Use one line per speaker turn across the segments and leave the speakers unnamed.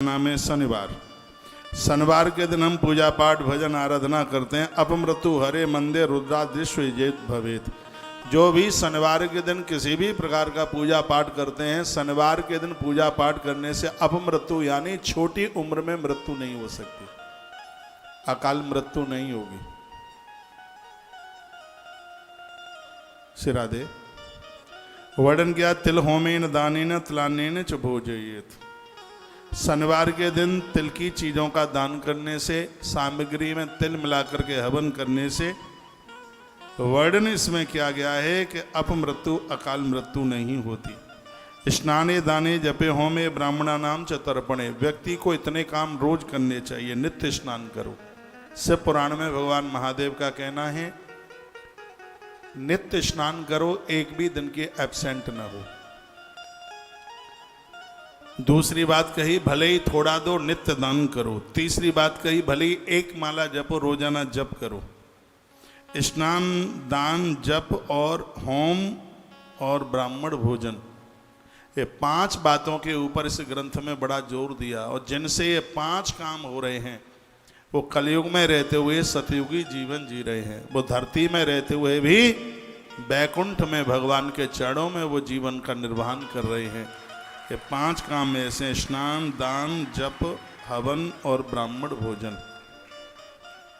नाम है शनिवार। शनिवार के दिन हम पूजा पाठ भजन आराधना करते हैं। अपमृत्यु हरे मंदिर रुद्रादृश्य विजेत भवेत। जो भी शनिवार के दिन किसी भी प्रकार का पूजा पाठ करते हैं, शनिवार के दिन पूजा पाठ करने से अपमृत्यु यानी छोटी उम्र में मृत्यु नहीं हो सकती, अकाल मृत्यु नहीं होगी। सिरादे वर्णन किया तिल होमेन दानेन तिलानेन च भोजयेत। शनिवार के दिन तिल की चीज़ों का दान करने से, सामग्री में तिल मिलाकर के हवन करने से वर्णन इसमें किया गया है कि अपमृत्यु अकाल मृत्यु नहीं होती। स्नाने दाने जपे होमे ब्राह्मणा नाम च तर्पणे। व्यक्ति को इतने काम रोज करने चाहिए, नित्य स्नान करो। शिव पुराण में भगवान महादेव का कहना है नित्य स्नान करो, एक भी दिन के एब्सेंट न हो। दूसरी बात कही भले ही थोड़ा दो, नित्य दान करो। तीसरी बात कही भले ही एक माला जपो, रोजाना जप करो। स्नान, दान, जप और होम और ब्राह्मण भोजन, ये 5 बातों के ऊपर इस ग्रंथ में बड़ा जोर दिया। और जिनसे ये 5 काम हो रहे हैं वो कलयुग में रहते हुए सतयुगी जीवन जी रहे हैं। वो धरती में रहते हुए भी बैकुंठ में भगवान के चरणों में वो जीवन का निर्वहन कर रहे हैं। ये 5 काम में से स्नान, दान, जप, हवन और ब्राह्मण भोजन,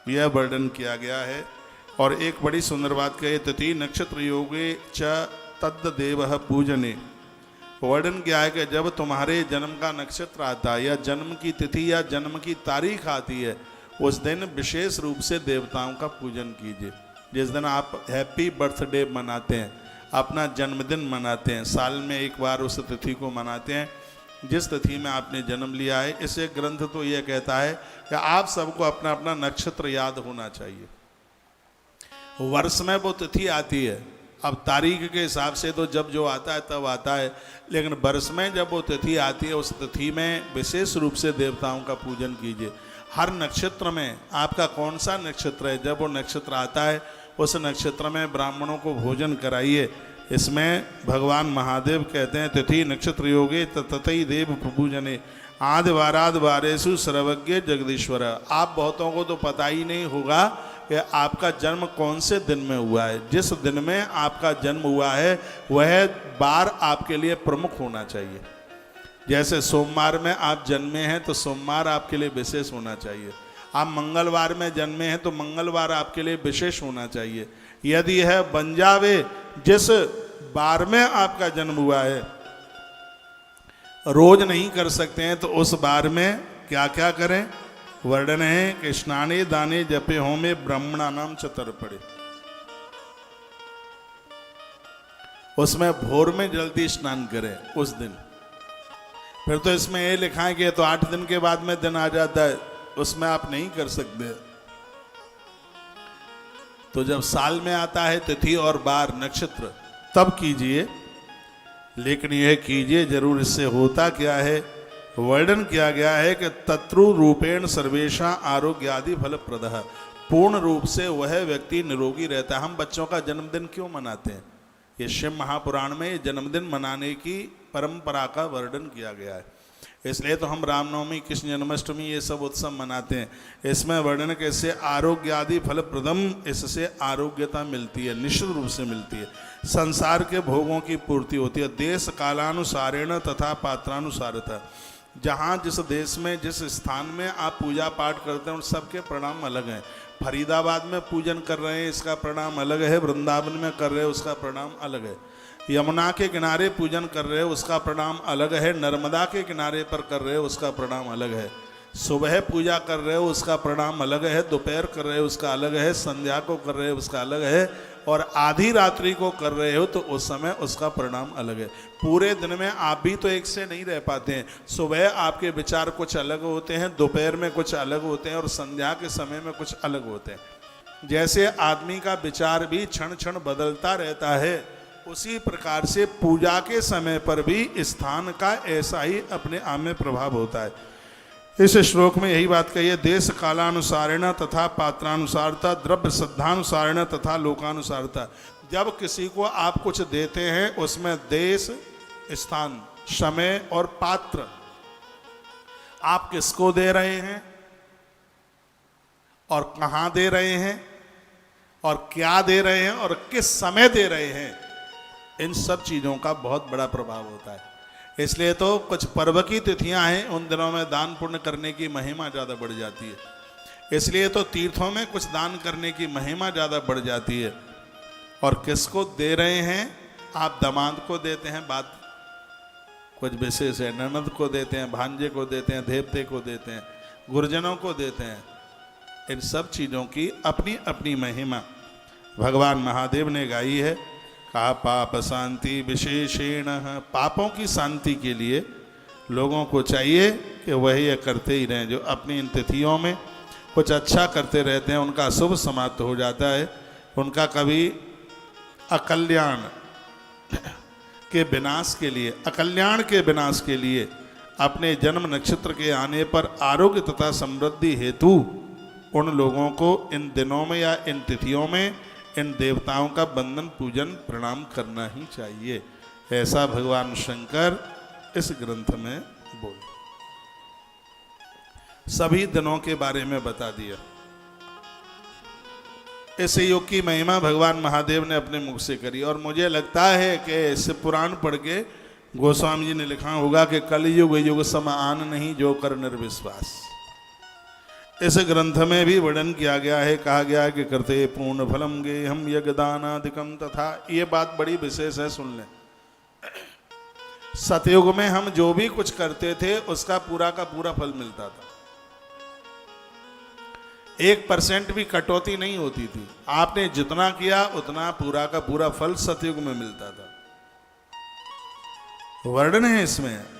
यह वर्णन किया गया है। और एक बड़ी सुंदर बात कही तिथि नक्षत्र योगे च तद्द देव पूजने। वर्णन किया है कि जब तुम्हारे जन्म का नक्षत्र आता है या जन्म की तिथि या जन्म की तारीख आती है, उस दिन विशेष रूप से देवताओं का पूजन कीजिए। जिस दिन आप हैप्पी बर्थडे मनाते हैं, अपना जन्मदिन मनाते हैं, साल में एक बार उस तिथि को मनाते हैं जिस तिथि में आपने जन्म लिया है। इसे ग्रंथ तो यह कहता है कि आप सबको अपना अपना नक्षत्र याद होना चाहिए। वर्ष में वो तिथि आती है, अब तारीख के हिसाब से तो जब जो आता है तब आता है, लेकिन वर्ष में जब वो तिथि आती है उस तिथि में विशेष रूप से देवताओं का पूजन कीजिए। हर नक्षत्र में आपका कौन सा नक्षत्र है, जब वो नक्षत्र आता है उस नक्षत्र में ब्राह्मणों को भोजन कराइए। इसमें भगवान महादेव कहते हैं तिथि नक्षत्र योगे ततई देव प्रपूजने आदि वाराद वारेशु सर्वज्ञ जगदीश्वर। आप बहुतों को तो पता ही नहीं होगा कि आपका जन्म कौन से दिन में हुआ है। जिस दिन में आपका जन्म हुआ है वह बार आपके लिए प्रमुख होना चाहिए। जैसे सोमवार में आप जन्मे हैं तो सोमवार आपके लिए विशेष होना चाहिए। आप मंगलवार में जन्मे हैं तो मंगलवार आपके लिए विशेष होना चाहिए। यदि यह बन जावे जिस बार में आपका जन्म हुआ है, रोज नहीं कर सकते हैं तो उस बार में क्या क्या करें। वर्णन है कि स्नाने दाने जपे होमे ब्राह्मणा नाम च तर्पणे। उसमें भोर में जल्दी स्नान करें उस दिन। फिर तो इसमें ये लिखा है कि तो 8 दिन के बाद में दिन आ जाता है, उसमें आप नहीं कर सकते। तो जब साल में आता है तिथि और बार नक्षत्र तब कीजिए, लेकिन यह कीजिए जरूर। इससे होता क्या है, वर्णन किया गया है कि तत्रु रूपेण सर्वेशा आरोग्य आदि फल प्रदः। पूर्ण रूप से वह व्यक्ति निरोगी रहता है। हम बच्चों का जन्मदिन क्यों मनाते हैं? ये शिव महापुराण में जन्मदिन मनाने की परंपरा का वर्णन किया गया है। इसलिए तो हम रामनवमी, कृष्ण जन्माष्टमी ये सब उत्सव मनाते हैं। इसमें वर्णन कैसे आरोग्य आदि फल प्रदम, इससे आरोग्यता मिलती है, निश्चित रूप से मिलती है। संसार के भोगों की पूर्ति होती है। देश कालानुसारेण तथा पात्रानुसारता। जहाँ जिस देश में जिस स्थान में आप पूजा पाठ करते हैं उन सबके प्रणाम अलग हैं। फरीदाबाद में पूजन कर रहे हैं, इसका प्रणाम अलग है। वृंदावन में कर रहे हैं, उसका प्रणाम अलग है। यमुना के किनारे पूजन कर रहे हो उसका प्रणाम अलग है। नर्मदा के किनारे पर कर रहे हो उसका प्रणाम अलग है। सुबह पूजा कर रहे हो उसका प्रणाम अलग है। दोपहर कर रहे हो उसका अलग है। संध्या को कर रहे हो उसका अलग है। और आधी रात्रि को कर रहे हो तो उस समय उसका प्रणाम अलग है। पूरे दिन में आप भी तो एक से नहीं रह पाते हैं। सुबह आपके विचार कुछ अलग होते हैं, दोपहर में कुछ अलग होते हैं और संध्या के समय में कुछ अलग होते हैं। जैसे आदमी का विचार भी क्षण क्षण बदलता रहता है, उसी प्रकार से पूजा के समय पर भी स्थान का ऐसा ही अपने आप में प्रभाव होता है। इस श्लोक में यही बात कही है, देश कालानुसारेण तथा पात्रानुसारता, द्रव्य श्रद्धानुसारेण तथा लोकानुसारता। जब किसी को आप कुछ देते हैं उसमें देश, स्थान, समय और पात्र आप किसको दे रहे हैं और कहां दे रहे हैं और क्या दे रहे हैं और किस समय दे रहे हैं, इन सब चीजों का बहुत बड़ा प्रभाव होता है। इसलिए तो कुछ पर्व की तिथियां हैं, उन दिनों में दान पुण्य करने की महिमा ज्यादा बढ़ जाती है। इसलिए तो तीर्थों में कुछ दान करने की महिमा ज्यादा बढ़ जाती है। और किसको दे रहे हैं, आप दामाद को देते हैं, बात कुछ विशेष है, ननद को देते हैं, भांजे को देते हैं, देवते को देते हैं, गुरुजनों को देते हैं। इन सब चीजों की अपनी अपनी महिमा भगवान महादेव ने गाई है। कहा पाप शांति विशेषेण, पापों की शांति के लिए लोगों को चाहिए कि वही ये करते ही रहें। जो अपनी इन तिथियों में कुछ अच्छा करते रहते हैं, उनका शुभ समाप्त हो जाता है। उनका कभी अकल्याण के विनाश के लिए, अकल्याण के विनाश के लिए, अपने जन्म नक्षत्र के आने पर आरोग्य तथा समृद्धि हेतु उन लोगों को इन दिनों में या इन तिथियों में इन देवताओं का बंदन पूजन प्रणाम करना ही चाहिए। ऐसा भगवान शंकर इस ग्रंथ में बोले। सभी दिनों के बारे में बता दिया। इस योग की महिमा भगवान महादेव ने अपने मुख से करी। और मुझे लगता है कि इस पुराण पढ़ के गोस्वामी जी ने लिखा होगा कि कलयुग युग समान नहीं जो कर निर्विश्वास। इस ग्रंथ में भी वर्णन किया गया है, कहा गया है कि करते पूर्ण फलम गे हम यज्ञदानादिकम तथा। ये बात बड़ी विशेष है, सुन लें। सतयुग में हम जो भी कुछ करते थे उसका पूरा का पूरा फल मिलता था। 1% भी कटौती नहीं होती थी। आपने जितना किया उतना पूरा का पूरा फल सतयुग में मिलता था। वर्णन है, इसमें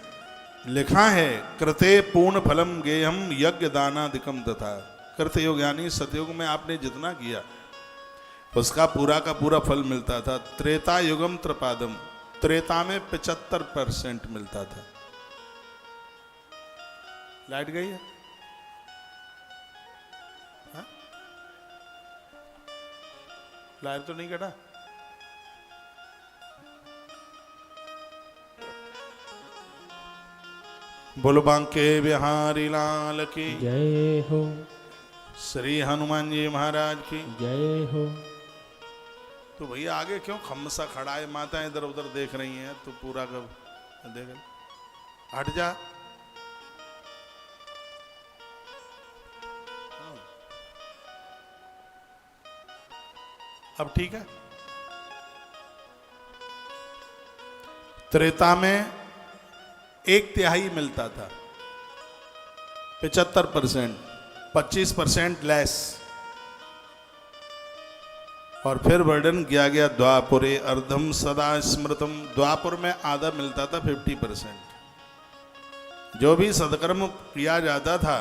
लिखा है कृते पूर्ण फलम गेयम यज्ञ दानादिकम तथा। कृत योग यानी सतयुग में आपने जितना किया उसका पूरा का पूरा फल मिलता था। त्रेता युगम त्रिपादम, त्रेता में 75% मिलता था। लाइट गई है? हा? लाइट तो नहीं कटा? बोलो बांके बिहारी लाल की
जय हो।
श्री हनुमान जी महाराज की
जय हो।
तो भैया आगे क्यों खमसा खड़ा है? माता इधर उधर देख रही हैं तो पूरा कब देख, हट जा। अब ठीक है। त्रेता में 1/3 मिलता था, 75%, 25% लेस। और फिर वर्णन किया गया द्वापुरे अर्धम सदा स्मृतम। द्वापुर में आधा मिलता था, 50%। जो भी सदकर्म किया जाता था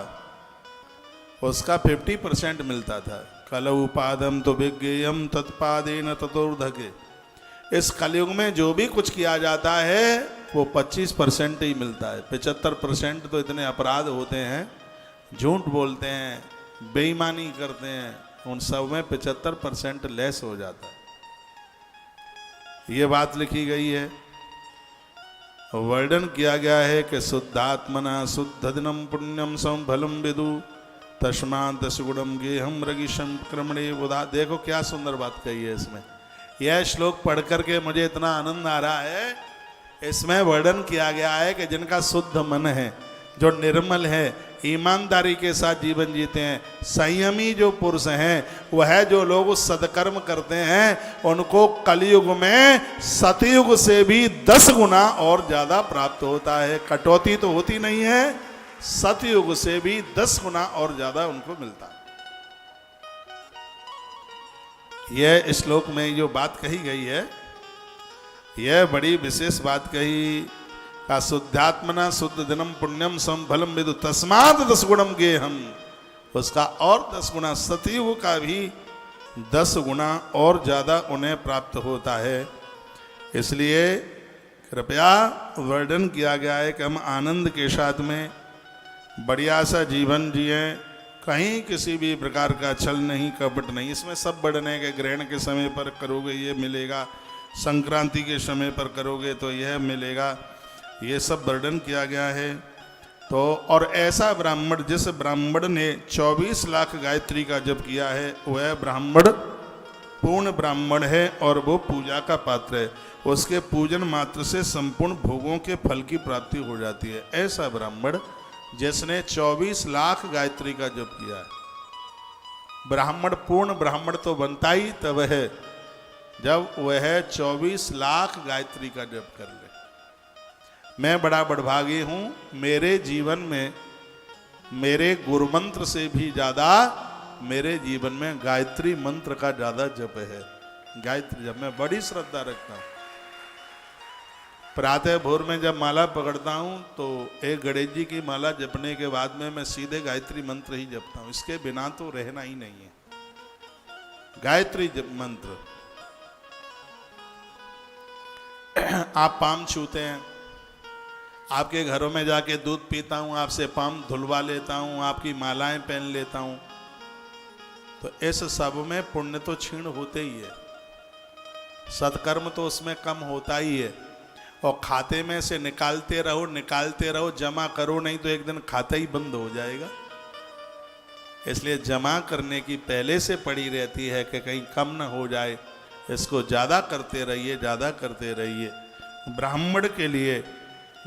उसका 50% मिलता था। कलऊ पादम तो विज्ञेयम तत्पादेन ततोर्धके। इस कलयुग में जो भी कुछ किया जाता है वो 25% ही मिलता है। 75% तो इतने अपराध होते हैं, झूठ बोलते हैं, बेईमानी करते हैं, उन सब में 75% लेस हो जाता है। ये बात लिखी गई है। वर्णन किया गया है कि शुद्धात्मना शुद्ध दिनम पुण्यम समफलम विदु तस्मात् दशगुणम गेहम रगिशम क्रमणे बुधा। देखो क्या सुंदर बात कही है इसमें। यह श्लोक पढ़ करके मुझे इतना आनंद आ रहा है। इसमें वर्णन किया गया है कि जिनका शुद्ध मन है, जो निर्मल है, ईमानदारी के साथ जीवन जीते हैं, संयमी जो पुरुष हैं, वह जो लोग सदकर्म करते हैं उनको कलयुग में सतयुग से भी 10 गुना और ज्यादा प्राप्त होता है। कटौती तो होती नहीं है, सतयुग से भी 10 गुना और ज्यादा उनको मिलता है। यह श्लोक में जो बात कही गई है, यह बड़ी विशेष बात कही। का शुद्धात्मना शुद्ध दिनम पुण्यम समफलम विदु तस्मात् 10 गुणम गेहम। उसका और 10 गुना, सतयुग का भी 10 गुना और ज्यादा उन्हें प्राप्त होता है। इसलिए कृपया वर्णन किया गया है कि हम आनंद के साथ में बढ़िया सा जीवन जिए, कहीं किसी भी प्रकार का छल नहीं, कपट नहीं। इसमें सब बढ़ने के ग्रहण के समय पर करोगे ये मिलेगा, संक्रांति के समय पर करोगे तो यह मिलेगा, ये सब वर्णन किया गया है। तो और ऐसा ब्राह्मण, जिस ब्राह्मण ने 24 लाख गायत्री का जप किया है, वह ब्राह्मण पूर्ण ब्राह्मण है और वो पूजा का पात्र है। उसके पूजन मात्र से संपूर्ण भोगों के फल की प्राप्ति हो जाती है। ऐसा ब्राह्मण जिसने 24 लाख गायत्री का जप किया है। ब्राह्मण पूर्ण ब्राह्मण तो बनता ही तब है जब वह 24 लाख गायत्री का जप कर ले। मैं बड़ा बड़भागी हूं, मेरे जीवन में मेरे गुरु मंत्र से भी ज्यादा मेरे जीवन में गायत्री मंत्र का ज्यादा जप है। गायत्री जप मैं बड़ी श्रद्धा रखता हूं। प्रातः भोर में जब माला पकड़ता हूं तो एक गणेश जी की माला जपने के बाद में मैं सीधे गायत्री मंत्र ही जपता हूं। इसके बिना तो रहना ही नहीं है। गायत्री जप मंत्र आप पाम छूते हैं, आपके घरों में जाके दूध पीता हूं, आपसे पाम धुलवा लेता हूं, आपकी मालाएं पहन लेता हूं, तो इस सब में पुण्य तो क्षीण होते ही है, सत्कर्म तो उसमें कम होता ही है। और खाते में से निकालते रहो, जमा करो, नहीं तो एक दिन खाता ही बंद हो जाएगा। इसलिए जमा करने की पहले से पड़ी रहती है कि कहीं कम न हो जाए। इसको ज़्यादा करते रहिए। ब्राह्मण के लिए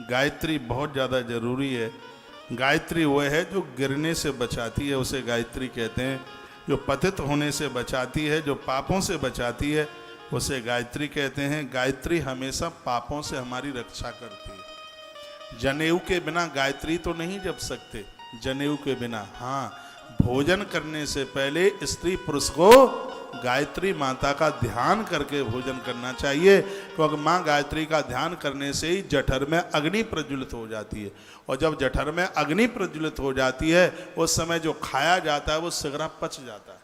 गायत्री बहुत ज़्यादा जरूरी है। गायत्री वह है जो गिरने से बचाती है, उसे गायत्री कहते हैं। जो पतित होने से बचाती है, जो पापों से बचाती है, उसे गायत्री कहते हैं। गायत्री हमेशा पापों से हमारी रक्षा करती है। जनेऊ के बिना गायत्री तो नहीं जप सकते, जनेऊ के बिना। हाँ, भोजन करने से पहले स्त्री पुरुष को गायत्री माता का ध्यान करके भोजन करना चाहिए, क्योंकि माँ गायत्री का ध्यान करने से ही जठर में अग्नि प्रज्वलित हो जाती है। और जब जठर में अग्नि प्रज्वलित हो जाती है, उस समय जो खाया जाता है वो शीघ्र पच जाता है।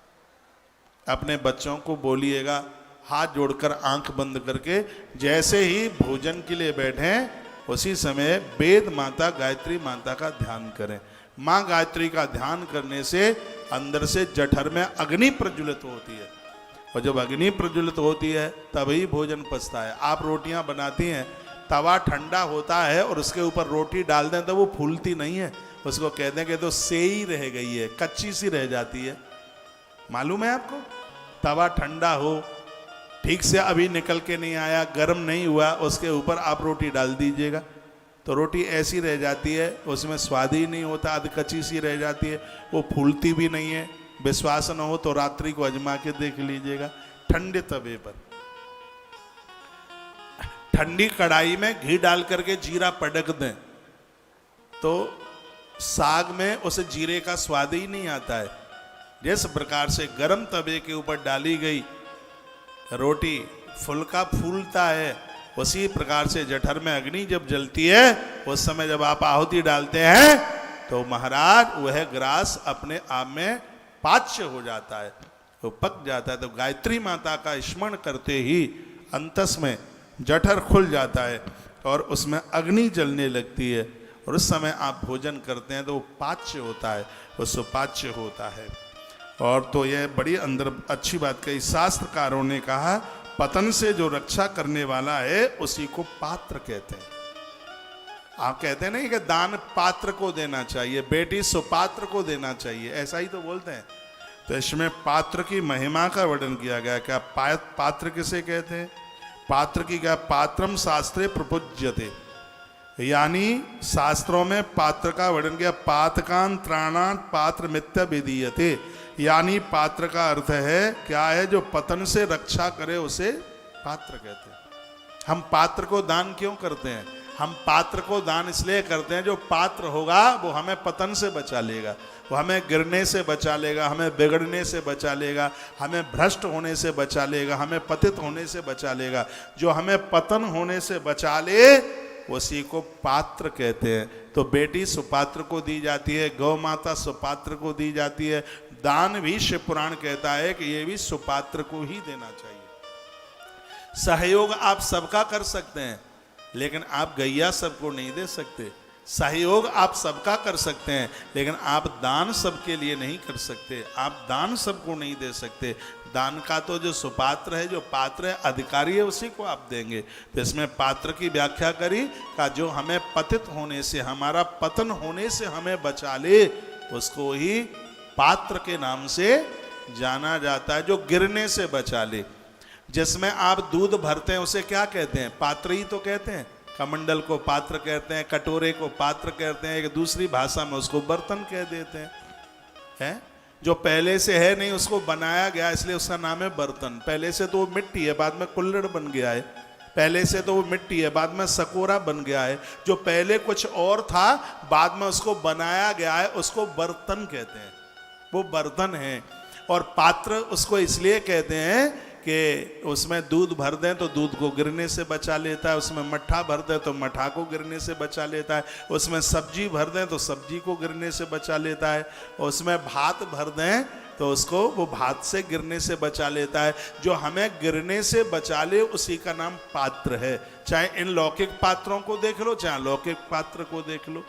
अपने बच्चों को बोलिएगा, हाथ जोड़कर आंख बंद करके जैसे ही भोजन के लिए बैठें उसी समय वेद माता गायत्री माता का ध्यान करें। माँ गायत्री का ध्यान करने से अंदर से जठर में अग्नि प्रज्वलित होती है, और जब अग्नि प्रज्वलित होती है तभी भोजन पचता है। आप रोटियां बनाती हैं, तवा ठंडा होता है और उसके ऊपर रोटी डाल दें तो वो फूलती नहीं है, उसको कहते हैं कि तो सेई रह गई है, कच्ची सी रह जाती है। मालूम है आपको? तवा ठंडा हो, ठीक से अभी निकल के नहीं आया, गर्म नहीं हुआ, उसके ऊपर आप रोटी डाल दीजिएगा तो रोटी ऐसी रह जाती है, उसमें स्वाद ही नहीं होता, आधी कच्ची सी रह जाती है, वो फूलती भी नहीं है। विश्वास न हो तो रात्रि को आजमा के देख लीजिएगा। ठंडे तवे पर ठंडी कढ़ाई में घी डाल करके जीरा पटक दें तो साग में उस जीरे का स्वाद ही नहीं आता है। जिस प्रकार से गर्म तवे के ऊपर डाली गई रोटी फुल्का फूलता है, उसी प्रकार से जठर में अग्नि जब जलती है उस समय जब आप आहुति डालते हैं तो महाराज वह ग्रास अपने आप में पाच्य हो जाता है, वो पक जाता है। तो गायत्री माता का स्मरण करते ही अंतस में जठर खुल जाता है और उसमें अग्नि जलने लगती है, और उस समय आप भोजन करते हैं तो वो पाच्य होता है, वो सुपाच्य होता है। और तो यह बड़ी अंदर अच्छी बात कही। शास्त्रकारों ने कहा पतन से जो रक्षा करने वाला है उसी को पात्र कहते हैं। आप कहते हैं नहीं कि दान पात्र को देना चाहिए, बेटी सुपात्र को देना चाहिए, ऐसा ही तो बोलते हैं। तो इसमें पात्र की महिमा का वर्णन किया गया। क्या पात्र किसे कहते हैं? पात्र की क्या? पात्रम शास्त्रे प्रपूज्यते, यानी शास्त्रों में पात्र का वर्णन किया। पातकान त्राणान पात्र मित्य विधीयते, यानी पात्र का अर्थ है क्या है? जो पतन से रक्षा करे उसे पात्र कहते हैं। हम पात्र को दान क्यों करते हैं? हम पात्र को दान इसलिए करते हैं जो पात्र होगा वो हमें पतन से बचा लेगा, वो हमें गिरने से बचा लेगा, हमें बिगड़ने से बचा लेगा, हमें भ्रष्ट होने से बचा लेगा, हमें पतित होने से बचा लेगा। जो हमें पतन होने से बचा ले उसी को पात्र कहते हैं। तो बेटी सुपात्र को दी जाती है, गौ माता सुपात्र को दी जाती है। दान भी शिव पुराण कहता है कि ये भी सुपात्र को ही देना चाहिए। सहयोग आप सबका कर सकते हैं, लेकिन आप गैया सबको नहीं दे सकते। सहयोग आप सबका कर सकते हैं, लेकिन आप दान सबके लिए नहीं कर सकते। आप दान सबको नहीं दे सकते। दान का तो जो सुपात्र है, जो पात्र है, अधिकारी है, उसी को आप देंगे। तो इसमें पात्र की व्याख्या करी का जो हमें पतित होने से, हमारा पतन होने से हमें बचा ले, उसको ही पात्र के नाम से जाना जाता है, जो गिरने से बचा ले। जिसमें आप दूध भरते हैं उसे क्या कहते हैं? पात्र ही तो कहते हैं। कमंडल को पात्र कहते हैं, कटोरे को पात्र कहते हैं, एक दूसरी भाषा में उसको बर्तन कह देते हैं। है जो पहले से है नहीं, उसको बनाया गया इसलिए उसका नाम है बर्तन। पहले से तो वो मिट्टी है, बाद में कुल्हड़ बन गया है। पहले से तो वो मिट्टी है, बाद में सकोरा बन गया है। जो पहले कुछ और था, बाद में उसको बनाया गया है, उसको बर्तन कहते हैं। वो बर्तन है। और पात्र उसको इसलिए कहते हैं कि उसमें दूध भर दें तो दूध को गिरने से बचा लेता है, उसमें मट्ठा भर दें तो मट्ठा को गिरने से बचा लेता है, उसमें सब्जी भर दें तो सब्जी को गिरने से बचा लेता है, उसमें भात भर दें तो उसको वो भात से गिरने से बचा लेता है। जो हमें गिरने से बचा ले उसी का नाम पात्र है। चाहे इन लौकिक पात्रों को देख लो, चाहे लौकिक पात्र को देख लो,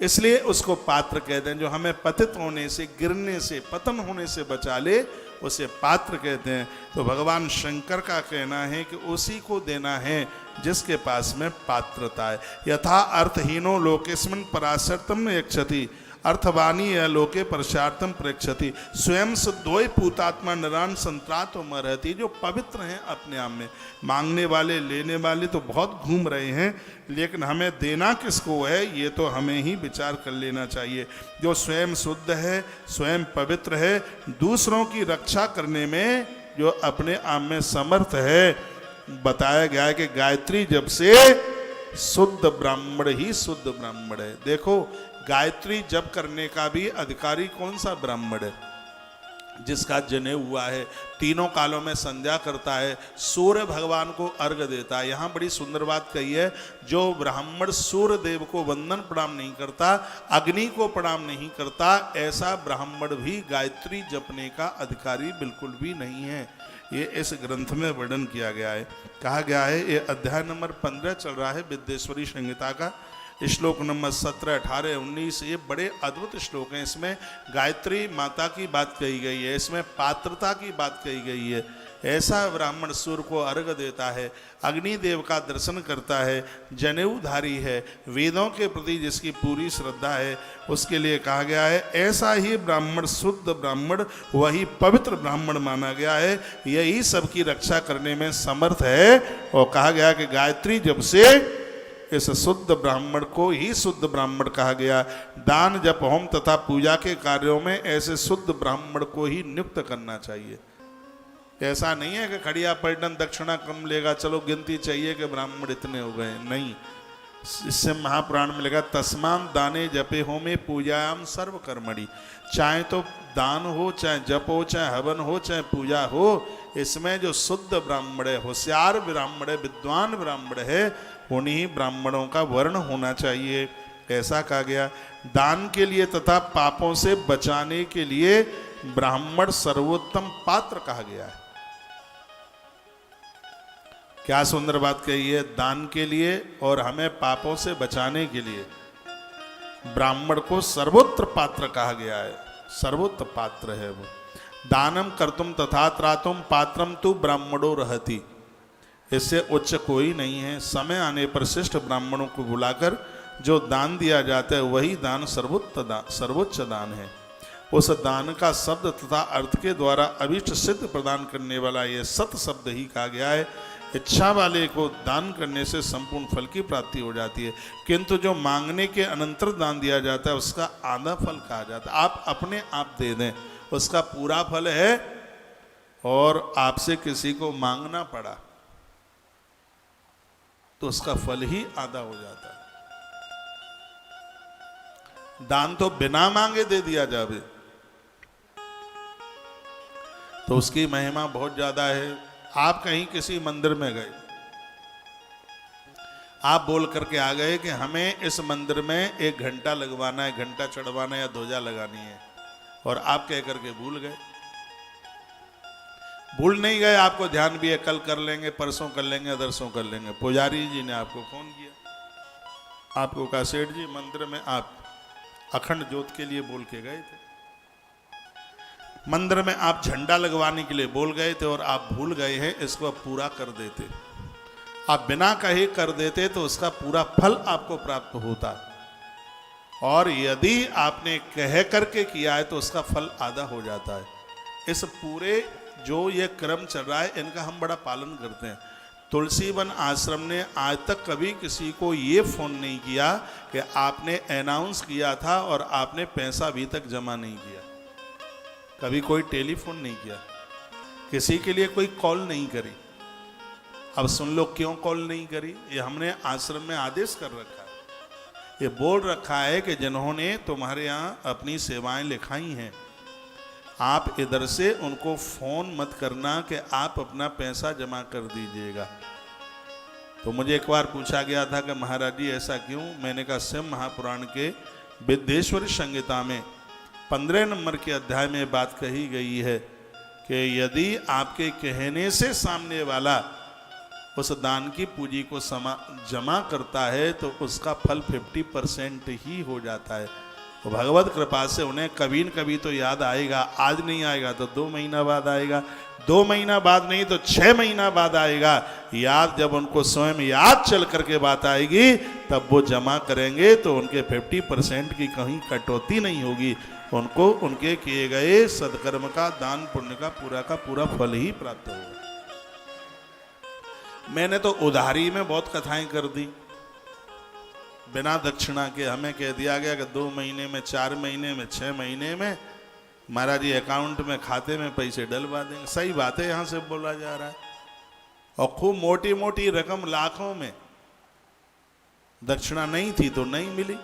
इसलिए उसको पात्र कहते हैं। जो हमें पतित होने से, गिरने से, पतन होने से बचा ले उसे पात्र कहते हैं। तो भगवान शंकर का कहना है कि उसी को देना है जिसके पास में पात्रता है। यथा अर्थहीनो लोकेस्मिन् पराशर्तम यक्षति, अर्थवाणी या लोके परशार्थम प्रेक्षति, स्वयं शुद्धोय पूतात्मा नरान संत्रातो मरहति। जो पवित्र हैं अपने आप में, मांगने वाले, लेने वाले तो बहुत घूम रहे हैं, लेकिन हमें देना किसको है ये तो हमें ही विचार कर लेना चाहिए। जो स्वयं शुद्ध है, स्वयं पवित्र है, दूसरों की रक्षा करने में जो अपने आप में समर्थ है। बताया गया है कि गायत्री जप से शुद्ध ब्राह्मण ही शुद्ध ब्राह्मण है। देखो, गायत्री जप करने का भी अधिकारी कौन सा ब्राह्मण है? जिसका जनेऊ हुआ है, तीनों कालों में संध्या करता है, सूर्य भगवान को अर्घ देता है। यहाँ बड़ी सुंदर बात कही है, जो ब्राह्मण सूर्य देव को वंदन प्रणाम नहीं करता, अग्नि को प्रणाम नहीं करता, ऐसा ब्राह्मण भी गायत्री जपने का अधिकारी बिल्कुल भी नहीं है। ये इस ग्रंथ में वर्णन किया गया है। कहा गया है, ये अध्याय नंबर 15 चल रहा है विद्येश्वरी संहिता का, श्लोक नंबर 17, 18, 19। ये बड़े अद्भुत श्लोक हैं। इसमें गायत्री माता की बात कही गई है, इसमें पात्रता की बात कही गई है। ऐसा ब्राह्मण सूर्य को अर्घ देता है, अग्निदेव का दर्शन करता है, जनेऊधारी है, वेदों के प्रति जिसकी पूरी श्रद्धा है, उसके लिए कहा गया है ऐसा ही ब्राह्मण शुद्ध ब्राह्मण, वही पवित्र ब्राह्मण माना गया है। यही सबकी रक्षा करने में समर्थ है। और कहा गया कि गायत्री जब से इस शुद्ध ब्राह्मण को ही शुद्ध ब्राह्मण कहा गया। दान, जप, होम तथा पूजा के कार्यों में ऐसे शुद्ध ब्राह्मण को ही नियुक्त करना चाहिए। ऐसा नहीं है कि खड़िया पर्यटन दक्षिणा कम लेगा, चलो गिनती चाहिए कि ब्राह्मण इतने हो गए, नहीं। इससे महापुराण में लिखा, तस्मान दाने जपे होमे पूजायाम सर्व कर्मणि। चाहे तो दान हो, चाहे जप हो, चाहे हवन हो, चाहे पूजा हो, इसमें जो शुद्ध ब्राह्मण है, होशियार ब्राह्मण है, विद्वान ब्राह्मण है, उन्हीं ब्राह्मणों का वर्ण होना चाहिए। ऐसा कहा गया। दान के लिए तथा पापों से बचाने के लिए ब्राह्मण सर्वोत्तम पात्र कहा गया है। क्या सुंदर बात कही है। दान के लिए और हमें पापों से बचाने के लिए ब्राह्मण को सर्वोत्तर पात्र कहा गया है। सर्वोत्तर पात्र है वो। दानम कर्तुम तथा त्रातुम पात्रम तु ब्राह्मणो रहति। इससे उच्च कोई नहीं है। समय आने पर श्रेष्ठ ब्राह्मणों को बुलाकर जो दान दिया जाता है वही दान सर्वोच्च दान है। उस दान का शब्द तथा अर्थ के द्वारा अभीष्ट सिद्ध प्रदान करने वाला यह सत शब्द ही कहा गया है। इच्छा वाले को दान करने से संपूर्ण फल की प्राप्ति हो जाती है, किंतु जो मांगने के अनंतर दान दिया जाता है उसका आधा फल कहा जाता है। आप अपने आप दे दें, उसका पूरा फल है, और आपसे किसी को मांगना पड़ा तो उसका फल ही आधा हो जाता है। दान तो बिना मांगे दे दिया जावे तो उसकी महिमा बहुत ज्यादा है। आप कहीं किसी मंदिर में गए, आप बोल करके आ गए कि हमें इस मंदिर में 1 घंटा लगवाना है, घंटा चढ़वाना है या ध्वजा लगानी है, और आप कह करके भूल गए। भूल नहीं गए, आपको ध्यान भी है, कल कर लेंगे, परसों कर लेंगे, अदरसों कर लेंगे। पुजारी जी ने आपको फोन किया, आपको कहा सेठ जी मंदिर में आप अखंड ज्योत के लिए बोल के गए थे, मंदिर में आप झंडा लगवाने के लिए बोल गए थे और आप भूल गए हैं, इसको आप पूरा कर देते। आप बिना कहे कर देते तो उसका पूरा फल आपको प्राप्त होता, और यदि आपने कह करके किया है तो उसका फल आधा हो जाता है। इस पूरे जो ये क्रम चल रहा है इनका हम बड़ा पालन करते हैं। तुलसी वन आश्रम ने आज तक कभी किसी को ये फ़ोन नहीं किया कि आपने अनाउंस किया था और आपने पैसा अभी तक जमा नहीं किया। कभी कोई टेलीफोन नहीं किया, किसी के लिए कोई कॉल नहीं करी। अब सुन लो क्यों कॉल नहीं करी। ये हमने आश्रम में आदेश कर रखा है, ये बोल रखा है कि जिन्होंने तुम्हारे यहाँ अपनी सेवाएं लिखाई हैं, आप इधर से उनको फ़ोन मत करना कि आप अपना पैसा जमा कर दीजिएगा। तो मुझे एक बार पूछा गया था कि महाराज जी ऐसा क्यों। मैंने कहा शिव महापुराण के विद्येश्वरी संहिता में 15 नंबर के अध्याय में बात कही गई है कि यदि आपके कहने से सामने वाला उस दान की पूंजी को जमा करता है तो उसका फल 50% ही हो जाता है। तो भगवत कृपा से उन्हें कभी न कभी तो याद आएगा। आज नहीं आएगा तो 2 महीना बाद आएगा, 2 महीना बाद नहीं तो 6 महीना बाद आएगा। याद जब उनको स्वयं याद चल करके बात आएगी तब वो जमा करेंगे तो उनके 50% की कहीं कटौती नहीं होगी। उनको उनके किए गए सत्कर्म का, दान पुण्य का पूरा फल ही प्राप्त होगा। मैंने तो उधारी में बहुत कथाएं कर दी बिना दक्षिणा के। हमें कह दिया गया कि 2 महीने में, 4 महीने में, 6 महीने में महाराज जी अकाउंट में, खाते में पैसे डलवा देंगे। सही बात है, यहाँ से बोला जा रहा है। और खूब मोटी मोटी रकम लाखों में। दक्षिणा नहीं थी तो नहीं मिली।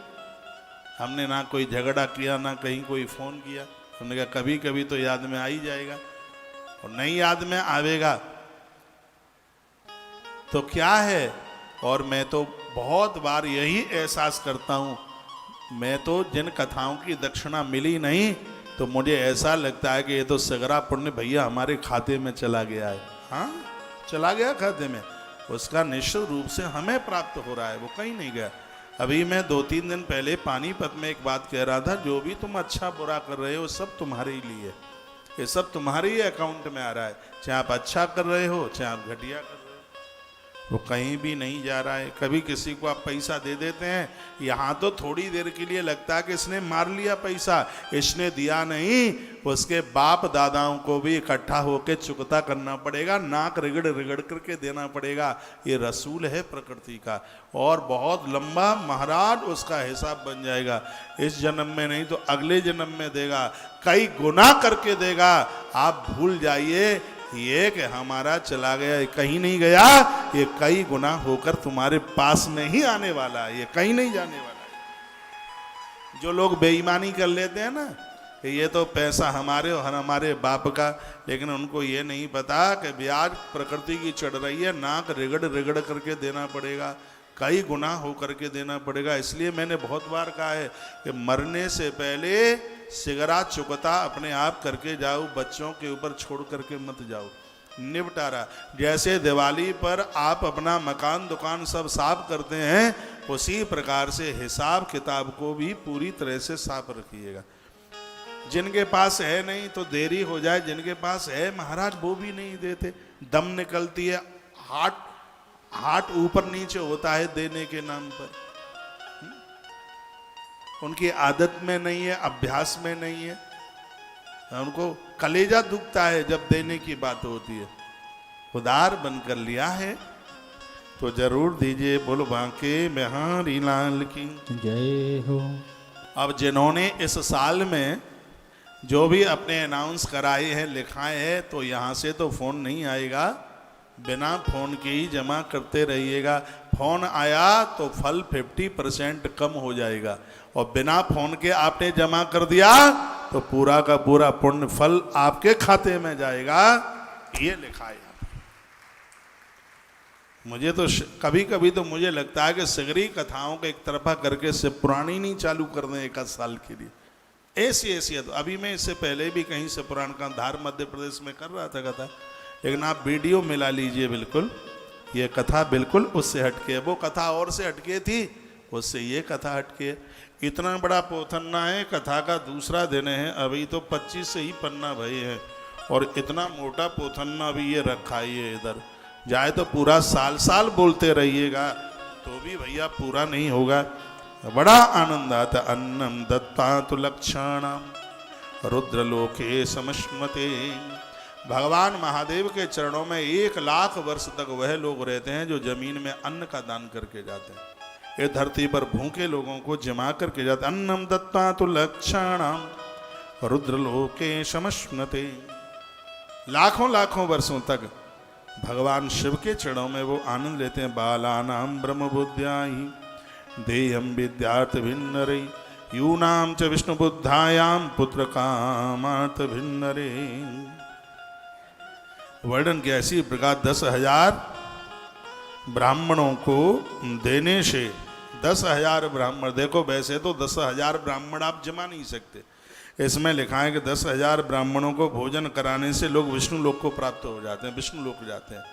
हमने ना कोई झगड़ा किया, ना कहीं कोई फ़ोन किया। हमने कहा कभी कभी तो याद में आ ही जाएगा, और नहीं याद में आवेगा तो क्या है। और मैं तो बहुत बार यही एहसास करता हूँ, मैं तो जिन कथाओं की दक्षिणा मिली नहीं तो मुझे ऐसा लगता है कि ये तो सगरा पुण्य भैया हमारे खाते में चला गया है। हाँ, चला गया खाते में, उसका निश्चित रूप से हमें प्राप्त हो रहा है, वो कहीं नहीं गया। अभी मैं 2-3 दिन पहले पानीपत में एक बात कह रहा था, जो भी तुम अच्छा बुरा कर रहे हो सब तुम्हारे लिए, ये सब तुम्हारे ही अकाउंट में आ रहा है। चाहे आप अच्छा कर रहे हो, चाहे आप घटिया कर रहे हो, वो कहीं भी नहीं जा रहा है। कभी किसी को आप पैसा दे देते हैं, यहाँ तो थोड़ी देर के लिए लगता है कि इसने मार लिया पैसा, इसने दिया नहीं, उसके बाप दादाओं को भी इकट्ठा होकर चुकता करना पड़ेगा, नाक रिगड़ रिगड़ करके देना पड़ेगा। ये रसूल है प्रकृति का, और बहुत लंबा महाराज उसका हिसाब बन जाएगा। इस जन्म में नहीं तो अगले जन्म में देगा, कई गुना करके देगा। आप भूल जाइए ये कि हमारा चला गया, कहीं नहीं गया, ये कई गुना होकर तुम्हारे पास में ही आने वाला है, ये कहीं नहीं जाने वाला है। जो लोग बेईमानी कर लेते हैं ना कि ये तो पैसा हमारे और हमारे बाप का, लेकिन उनको ये नहीं पता कि ब्याज प्रकृति की चढ़ रही है, नाक रिगड़ रिगड़ करके देना पड़ेगा, कई गुना हो करके देना पड़ेगा। इसलिए मैंने बहुत बार कहा है कि मरने से पहले सिगरा चुकता अपने आप करके जाओ, बच्चों के ऊपर छोड़ करके मत जाओ। निपटारा जैसे दिवाली पर आप अपना मकान दुकान सब साफ करते हैं, उसी प्रकार से हिसाब किताब को भी पूरी तरह से साफ रखिएगा। जिनके पास है नहीं तो देरी हो जाए, जिनके पास है महाराज वो भी नहीं देते, दम निकलती है, हाथ ऊपर नीचे होता है देने के नाम पर। उनकी आदत में नहीं है, अभ्यास में नहीं है, उनको कलेजा दुखता है जब देने की बात होती है। उदार बनकर लिया है तो जरूर दीजिए। बोलो बांके बिहारी लाल की
जय हो।
अब जिन्होंने इस साल में जो भी अपने अनाउंस कराए हैं, लिखाए हैं, तो यहाँ से तो फ़ोन नहीं आएगा, बिना फ़ोन के ही जमा करते रहिएगा। फ़ोन आया तो फल 50% कम हो जाएगा, और बिना फ़ोन के आपने जमा कर दिया तो पूरा का पूरा पुण्य फल आपके खाते में जाएगा। ये लिखा है। मुझे तो कभी कभी तो मुझे लगता है कि सगरी कथाओं को एक तरफा करके से पुरानी नहीं चालू कर दें 1 साल के लिए। ऐसी है तो अभी मैं इससे पहले भी कहीं से पुराण का धार मध्य प्रदेश में कर रहा था कथा, लेकिन आप वीडियो मिला लीजिए, बिल्कुल ये कथा बिल्कुल उससे हटके है। वो कथा और से हटके थी, उससे ये कथा हटके। इतना बड़ा पोथन्ना है, कथा का दूसरा दिन है, अभी तो 25 से ही पन्ना भये हैं और इतना मोटा पोथन्ना अभी ये रखा ही है इधर। जाए तो पूरा साल साल बोलते रहिएगा तो भी भैया पूरा नहीं होगा। बड़ा आनंद आता। अन्नम दत्ता तो लक्षाणाम रुद्रलोके समश्मते। भगवान महादेव के चरणों में 1 लाख वर्ष तक वह लोग रहते हैं जो जमीन में अन्न का दान करके जाते हैं। ये धरती पर भूखे लोगों को जमा करके जाते। अन्नम दत्ता तो लक्षाणाम रुद्रलोके समश्मते। लाखों लाखों वर्षों तक भगवान शिव के चरणों में वो आनंद लेते हैं। बालानाम ब्रह्म बुद्ध्याहि देयम विद्यार्थ भिन्नरे यूनाम च विष्णु बुद्धायाम पुत्र कामार्थ भिन्नरे। वर्णन किया इसी प्रकार 10,000 ब्राह्मणों को देने से 10,000 ब्राह्मण, देखो वैसे तो 10,000 ब्राह्मण आप जमा नहीं सकते, इसमें लिखा है कि 10,000 ब्राह्मणों को भोजन कराने से लोग विष्णु लोक को प्राप्त हो जाते हैं, विष्णु लोक जाते हैं।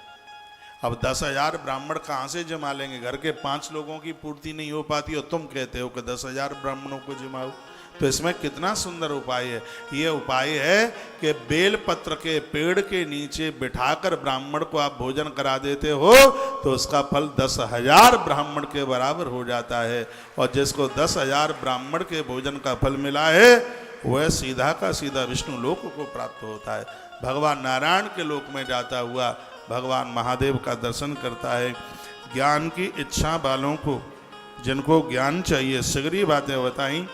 अब 10,000 ब्राह्मण कहाँ से जमा लेंगे? घर के 5 लोगों की पूर्ति नहीं हो पाती और तुम कहते हो कि 10,000 ब्राह्मणों को जमाओ। तो इसमें कितना सुंदर उपाय है। ये उपाय है कि बेलपत्र के पेड़ के नीचे बिठाकर ब्राह्मण को आप भोजन करा देते हो तो उसका फल 10,000 ब्राह्मण के बराबर हो जाता है। और जिसको 10,000 ब्राह्मण के भोजन का फल मिला है वह सीधा का सीधा विष्णु लोक को प्राप्त होता है। भगवान नारायण के लोक में जाता हुआ भगवान महादेव का दर्शन करता है। ज्ञान की इच्छा वालों को, जिनको ज्ञान चाहिए, सगरी बातें बताई,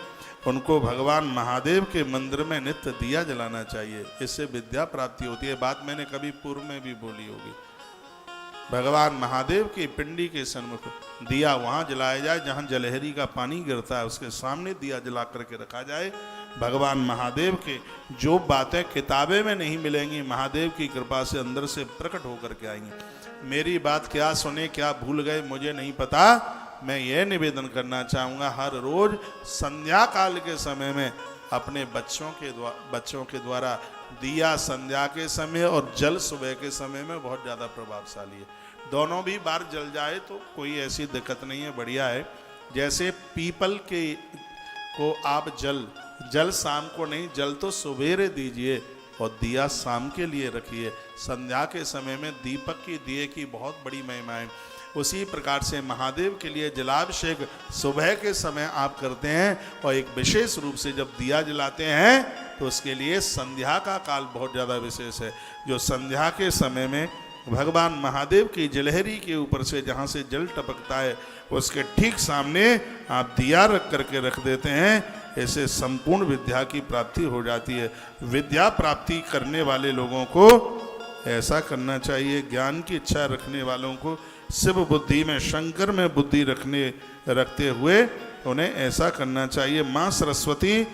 उनको भगवान महादेव के मंदिर में नित्य दिया जलाना चाहिए। इससे विद्या प्राप्ति होती है। बात मैंने कभी पूर्व में भी बोली होगी। भगवान महादेव की पिंडी के सन्मुख दिया वहाँ जलाया जाए जहाँ जलहरी का पानी गिरता है, उसके सामने दिया जला करके रखा जाए। भगवान महादेव के जो बातें किताबें में नहीं मिलेंगी, महादेव की कृपा से अंदर से प्रकट होकर के आएंगी। मेरी बात क्या सुने क्या भूल गए मुझे नहीं पता। मैं ये निवेदन करना चाहूँगा, हर रोज संध्या काल के समय में अपने बच्चों के द्वारा दिया संध्या के समय और जल सुबह के समय में बहुत ज़्यादा प्रभावशाली है। दोनों भी बार जल जाए तो कोई ऐसी दिक्कत नहीं है, बढ़िया है। जैसे पीपल के को आप जल शाम को नहीं, जल तो सवेरे दीजिए और दिया शाम के लिए रखिए। संध्या के समय में दीपक की दिए की बहुत बड़ी महिमा है। उसी प्रकार से महादेव के लिए जलाभिषेक सुबह के समय आप करते हैं और एक विशेष रूप से जब दिया जलाते हैं तो उसके लिए संध्या का काल बहुत ज़्यादा विशेष है। जो संध्या के समय में भगवान महादेव की जलहरी के ऊपर से जहाँ से जल टपकता है उसके ठीक सामने आप दिया रख करके रख देते हैं, ऐसे संपूर्ण विद्या की प्राप्ति हो जाती है। विद्या प्राप्ति करने वाले लोगों को ऐसा करना चाहिए। ज्ञान की इच्छा रखने वालों को शिव बुद्धि में, शंकर में बुद्धि रखते हुए उन्हें ऐसा करना चाहिए। माँ सरस्वती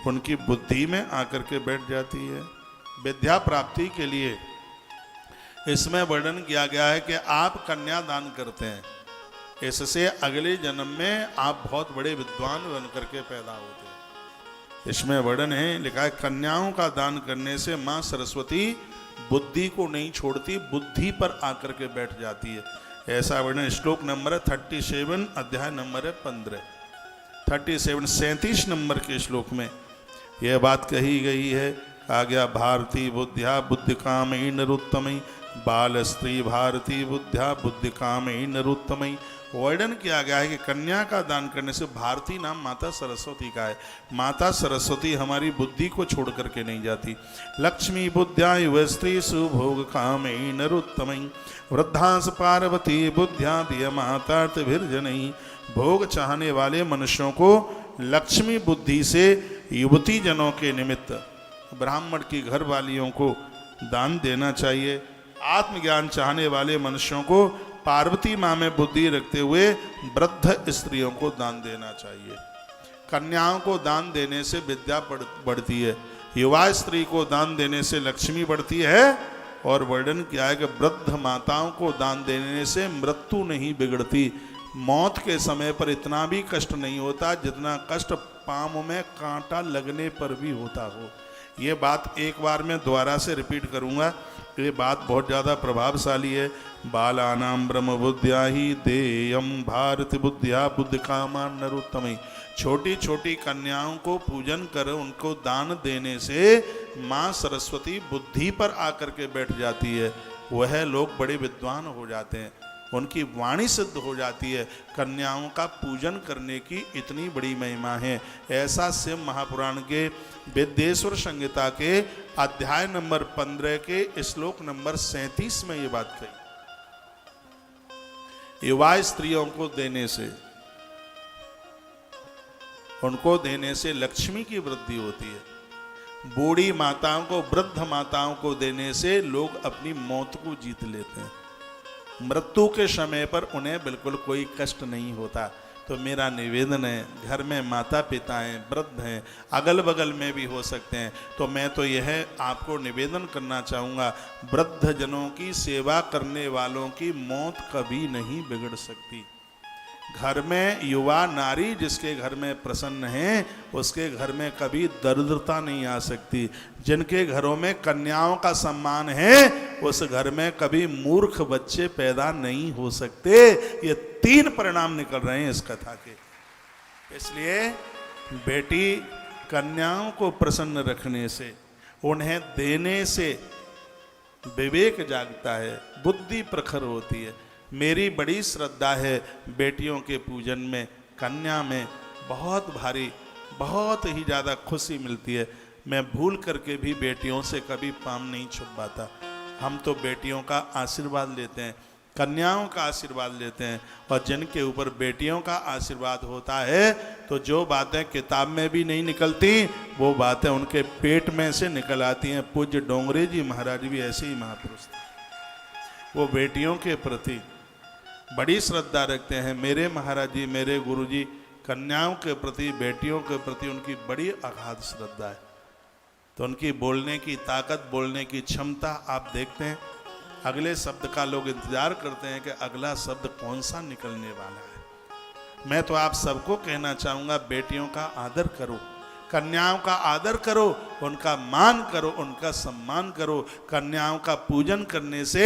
उनकी बुद्धि में आकर के बैठ जाती है। विद्या प्राप्ति के लिए इसमें वर्णन किया गया है कि आप कन्यादान करते हैं, इससे अगले जन्म में आप बहुत बड़े विद्वान बन करके पैदा होते हैं। इसमें वर्णन है, लिखा है कन्याओं का दान करने से माँ सरस्वती बुद्धि को नहीं छोड़ती, बुद्धि पर आकर के बैठ जाती है। ऐसा वर्णन श्लोक नंबर 37 अध्याय नंबर 15 37 नंबर के श्लोक में यह बात कही गई है। कहा गया भारती बुद्ध्या बुद्धि कामयी नरोत्तमयी बाल स्त्री भारती बुद्ध्या बुद्धि कामयी नरोत्तमयी। वर्णन किया गया है कि कन्या का दान करने से, भारती नाम माता सरस्वती का है, माता सरस्वती हमारी बुद्धि को छोड़ करके नहीं जाती। लक्ष्मी बुद्ध्या युव स्त्री सुभोग कामयी नरोत्तमयी वृद्धांस पार्वती बुद्ध्या दिय मातार्थ विरजनयी। भोग चाहने वाले मनुष्यों को लक्ष्मी बुद्धि से युवती जनों के निमित्त ब्राह्मण की घर वालियों को दान देना चाहिए। आत्मज्ञान चाहने वाले मनुष्यों को पार्वती माँ में बुद्धि रखते हुए वृद्ध स्त्रियों को दान देना चाहिए। कन्याओं को दान देने से विद्या बढ़ती है, युवा स्त्री को दान देने से लक्ष्मी बढ़ती है। और वर्णन किया है कि वृद्ध माताओं को दान देने से मृत्यु नहीं बिगड़ती। मौत के समय पर इतना भी कष्ट नहीं होता जितना कष्ट पाँव में कांटा लगने पर भी होता हो। ये बात एक बार मैं दोबारा से रिपीट करूँगा, ये बात बहुत ज़्यादा प्रभावशाली है। बालानां ब्रह्म बुद्ध्या ही देयम भारत बुद्धिया बुद्ध कामा नरोत्तम। छोटी छोटी कन्याओं को पूजन कर उनको दान देने से माँ सरस्वती बुद्धि पर आकर के बैठ जाती है। वह लोग बड़े विद्वान हो जाते हैं, उनकी वाणी सिद्ध हो जाती है। कन्याओं का पूजन करने की इतनी बड़ी महिमा है। ऐसा शिव महापुराण के विद्येश्वर संहिता के अध्याय नंबर 15 के श्लोक नंबर 37 में ये बात कही। युवा स्त्रियों को देने से, उनको देने से लक्ष्मी की वृद्धि होती है। बूढ़ी माताओं को, वृद्ध माताओं को देने से लोग अपनी मौत को जीत लेते हैं। मृत्यु के समय पर उन्हें बिल्कुल कोई कष्ट नहीं होता। तो मेरा निवेदन है, घर में माता पिता हैं, वृद्ध हैं, अगल बगल में भी हो सकते हैं, तो मैं तो यह आपको निवेदन करना चाहूँगा, वृद्ध जनों की सेवा करने वालों की मौत कभी नहीं बिगड़ सकती। घर में युवा नारी जिसके घर में प्रसन्न है, उसके घर में कभी दरिद्रता नहीं आ सकती। जिनके घरों में कन्याओं का सम्मान है, उस घर में कभी मूर्ख बच्चे पैदा नहीं हो सकते। ये 3 परिणाम निकल रहे हैं इस कथा के। इसलिए बेटी कन्याओं को प्रसन्न रखने से, उन्हें देने से विवेक जागता है, बुद्धि प्रखर होती है। मेरी बड़ी श्रद्धा है बेटियों के पूजन में, कन्या में बहुत भारी, बहुत ही ज़्यादा खुशी मिलती है। मैं भूल करके भी बेटियों से कभी पाम नहीं छुपाता। हम तो बेटियों का आशीर्वाद लेते हैं, कन्याओं का आशीर्वाद लेते हैं, और जिनके ऊपर बेटियों का आशीर्वाद होता है तो जो बातें किताब में भी नहीं निकलती, वो बातें उनके पेट में से निकल आती हैं। पूज्य डोंगरे जी महाराज भी ऐसे ही महापुरुष थे। वो बेटियों के प्रति बड़ी श्रद्धा रखते हैं। मेरे महाराज जी, मेरे गुरु जी कन्याओं के प्रति, बेटियों के प्रति उनकी बड़ी अगाध श्रद्धा है। तो उनकी बोलने की ताकत, बोलने की क्षमता आप देखते हैं। अगले शब्द का लोग इंतजार करते हैं कि अगला शब्द कौन सा निकलने वाला है। मैं तो आप सबको कहना चाहूँगा, बेटियों का आदर करो, कन्याओं का आदर करो, उनका मान करो, उनका सम्मान करो। कन्याओं का पूजन करने से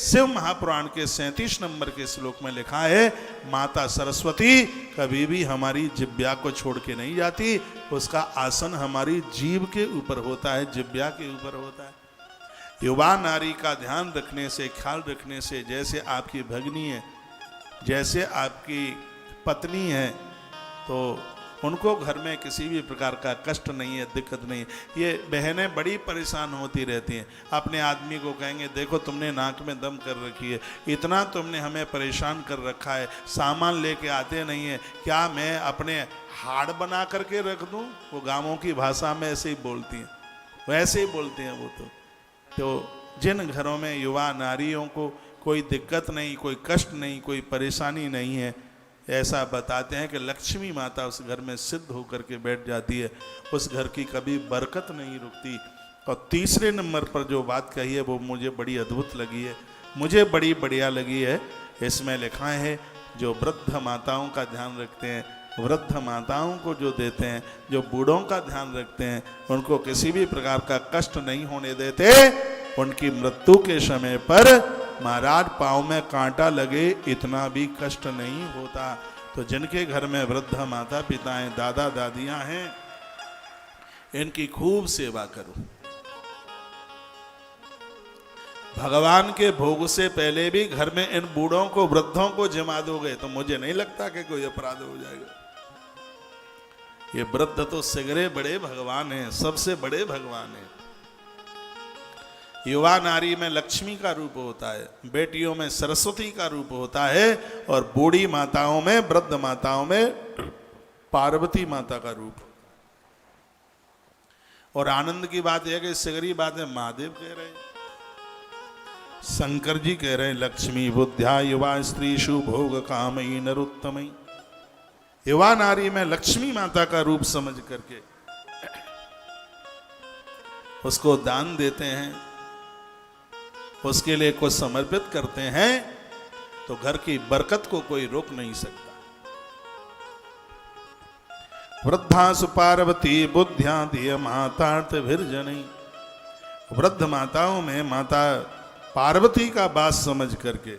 शिव महापुराण के 37 नंबर के श्लोक में लिखा है, माता सरस्वती कभी भी हमारी जिब्या को छोड़ के नहीं जाती। उसका आसन हमारी जीभ के ऊपर होता है, जिब्या के ऊपर होता है। युवा नारी का ध्यान रखने से, ख्याल रखने से, जैसे आपकी भगनी है, जैसे आपकी पत्नी है, तो उनको घर में किसी भी प्रकार का कष्ट नहीं है, दिक्कत नहीं है। ये बहनें बड़ी परेशान होती रहती हैं, अपने आदमी को कहेंगे देखो तुमने नाक में दम कर रखी है, इतना तुमने हमें परेशान कर रखा है, सामान लेके आते नहीं है, क्या मैं अपने हाड़ बना करके रख दूं? वो गाँवों की भाषा में ऐसे ही बोलती हैं, वैसे ही बोलते हैं वो। तो जिन घरों में युवा नारियों को कोई दिक्कत नहीं, कोई कष्ट नहीं, कोई परेशानी नहीं है, ऐसा बताते हैं कि लक्ष्मी माता उस घर में सिद्ध होकर के बैठ जाती है, उस घर की कभी बरकत नहीं रुकती। और तीसरे नंबर पर जो बात कही है वो मुझे बड़ी अद्भुत लगी है, मुझे बड़ी बढ़िया लगी है। इसमें लिखा है, जो वृद्ध माताओं का ध्यान रखते हैं, वृद्ध माताओं को जो देते हैं, जो बूढ़ों का ध्यान रखते हैं, उनको किसी भी प्रकार का कष्ट नहीं होने देते, उनकी मृत्यु के समय पर महाराज पाँव में कांटा लगे इतना भी कष्ट नहीं होता। तो जिनके घर में वृद्ध माता पिता हैं, दादा दादियां हैं, इनकी खूब सेवा करो। भगवान के भोग से पहले भी घर में इन बूढ़ों को, वृद्धों को जिमा दोगे तो मुझे नहीं लगता कि कोई अपराध हो जाएगा। ये वृद्ध तो सिगरे बड़े भगवान हैं, सबसे बड़े भगवान हैं। युवा नारी में लक्ष्मी का रूप होता है, बेटियों में सरस्वती का रूप होता है, और बूढ़ी माताओं में, वृद्ध माताओं में पार्वती माता का रूप। और आनंद की बात यह कि सिगरी बात है, महादेव कह रहे हैं, शंकर जी कह रहे हैं, लक्ष्मी बुद्ध्या युवा स्त्रीषु भोग कामयी नरोत्तमयी। युवा नारी में लक्ष्मी माता का रूप समझ करके उसको दान देते हैं, उसके लिए कुछ समर्पित करते हैं, तो घर की बरकत को कोई रोक नहीं सकता। वृद्धासु पार्वती बुद्ध्या धिय मातार्थ भिर्जनी। वृद्ध माताओं में माता पार्वती का बात समझ करके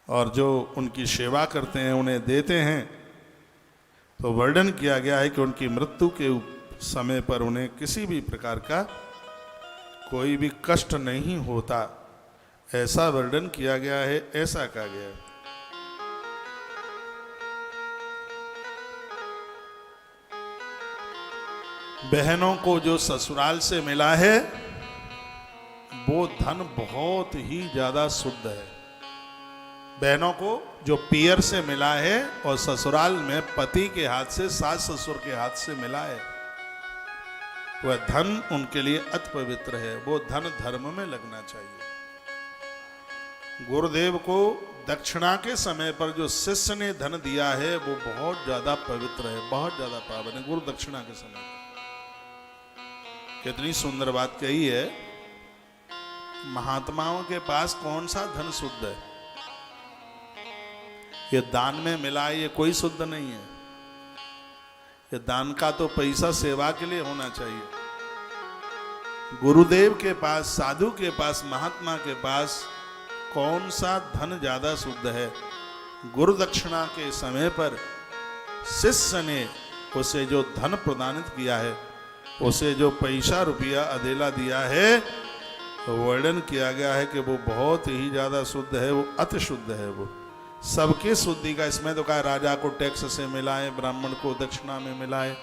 और जो उनकी सेवा करते हैं उन्हें देते हैं। तो वर्णन किया गया है कि उनकी मृत्यु के समय पर उन्हें किसी भी प्रकार का कोई भी कष्ट नहीं होता, ऐसा वर्णन किया गया है, ऐसा कहा गया है। बहनों को जो ससुराल से मिला है वो धन बहुत ही ज्यादा शुद्ध है। बहनों को जो पियर से मिला है और ससुराल में पति के हाथ से, सास ससुर के हाथ से मिला है, वह धन उनके लिए अति पवित्र है। वो धन धर्म में लगना चाहिए। गुरुदेव को दक्षिणा के समय पर जो शिष्य ने धन दिया है वो बहुत ज्यादा पवित्र है, बहुत ज्यादा पावन है। गुरु दक्षिणा के समय कितनी सुंदर बात कही है। महात्माओं के पास कौन सा धन शुद्ध है? ये दान में मिला है, ये कोई शुद्ध नहीं है। ये दान का तो पैसा सेवा के लिए होना चाहिए। गुरुदेव के पास, साधु के पास, महात्मा के पास कौन सा धन ज्यादा शुद्ध है? गुरु दक्षिणा के समय पर शिष्य ने उसे जो धन प्रदानित किया है, उसे जो पैसा रुपया अदेला दिया है, वर्णन किया गया है कि वो बहुत ही ज्यादा शुद्ध है, वो अति शुद्ध है। वो सबके शुद्धि का, इसमें तो कहा राजा को टैक्स से मिला है, ब्राह्मण को दक्षिणा में मिला है।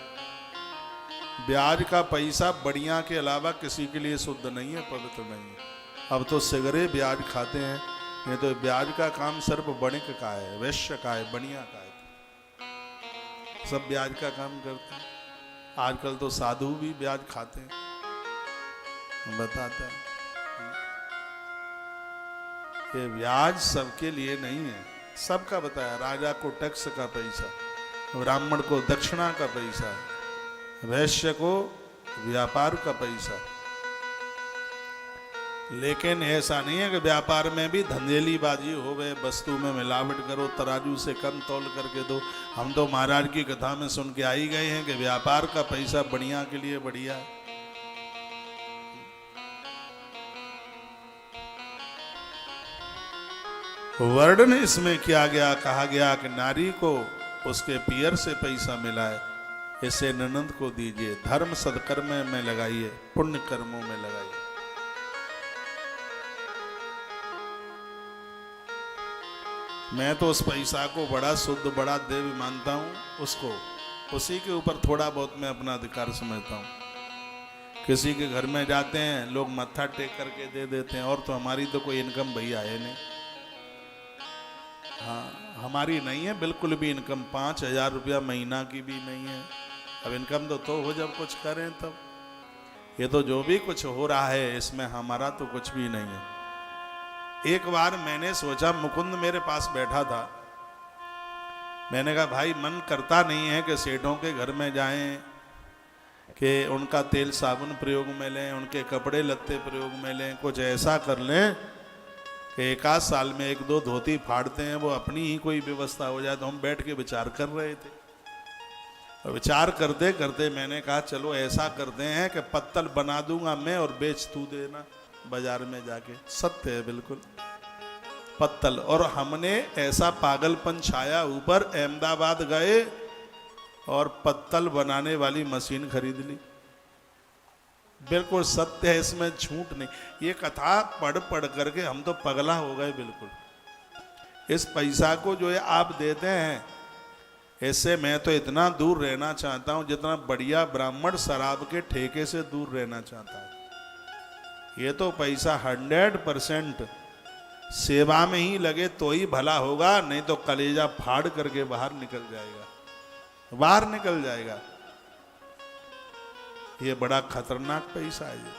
ब्याज का पैसा बढ़िया के अलावा किसी के लिए शुद्ध नहीं है, पवित्र नहीं है। अब तो सिगरे ब्याज खाते हैं, नहीं तो ब्याज का काम सिर्फ बणिक का है, वैश्य का है, बढ़िया का है। सब ब्याज का काम करते हैं। आजकल तो साधु भी ब्याज खाते हैं, बताते हैं। ये ब्याज सबके लिए नहीं है, सबका बताया। राजा को टैक्स का पैसा, ब्राह्मण को दक्षिणा का पैसा, वैश्य को व्यापार का पैसा। लेकिन ऐसा नहीं है कि व्यापार में भी धंधेलीबाजी हो गए, वस्तु में मिलावट करो, तराजू से कम तौल करके दो। हम तो महाराज की कथा में सुन के आई गए हैं कि व्यापार का पैसा बढ़िया के लिए बढ़िया है। वर्णन इसमें किया गया, कहा गया कि नारी को उसके पियर से पैसा मिला है, इसे ननंद को दीजिए, धर्म सत्कर्म में लगाइए, पुण्य कर्मों में लगाइए। मैं तो उस पैसा को बड़ा शुद्ध, बड़ा देव मानता हूँ। उसको, उसी के ऊपर थोड़ा बहुत मैं अपना अधिकार समझता हूँ। किसी के घर में जाते हैं लोग मत्था टेक करके दे देते हैं, और तो हमारी तो कोई इनकम भैया है नहीं। हाँ, हमारी नहीं है बिल्कुल भी इनकम, 5,000 रुपया महीना की भी नहीं है। अब इनकम तो हो जब कुछ करें तब। ये तो जो भी कुछ हो रहा है इसमें हमारा तो कुछ भी नहीं है। एक बार मैंने सोचा, मुकुंद मेरे पास बैठा था, मैंने कहा भाई मन करता नहीं है कि सेठों के घर में जाएं, कि उनका तेल साबुन प्रयोग में लें, उनके कपड़े लत्ते प्रयोग में लें, कुछ ऐसा कर लें कि एक आध साल में 1-2 धोती फाड़ते हैं, वो अपनी ही कोई व्यवस्था हो जाए। तो हम बैठ के विचार कर रहे थे, और विचार करते करते मैंने कहा चलो ऐसा करते हैं कि पत्तल बना दूंगा मैं और बेच तू देना बाजार में जाके। सत्य है बिल्कुल, पत्तल। और हमने ऐसा पागलपन छाया ऊपर, अहमदाबाद गए और पत्तल बनाने वाली मशीन खरीद ली। बिल्कुल सत्य है, इसमें झूठ नहीं। ये कथा पढ़ पढ़ करके हम तो पगला हो गए बिल्कुल। इस पैसा को जो है आप देते हैं, इससे मैं तो इतना दूर रहना चाहता हूं जितना बढ़िया ब्राह्मण शराब के ठेके से दूर रहना चाहता है। ये तो पैसा 100% सेवा में ही लगे तो ही भला होगा, नहीं तो कलेजा फाड़ करके बाहर निकल जाएगा, बाहर निकल जाएगा। ये बड़ा खतरनाक पैसा है ये।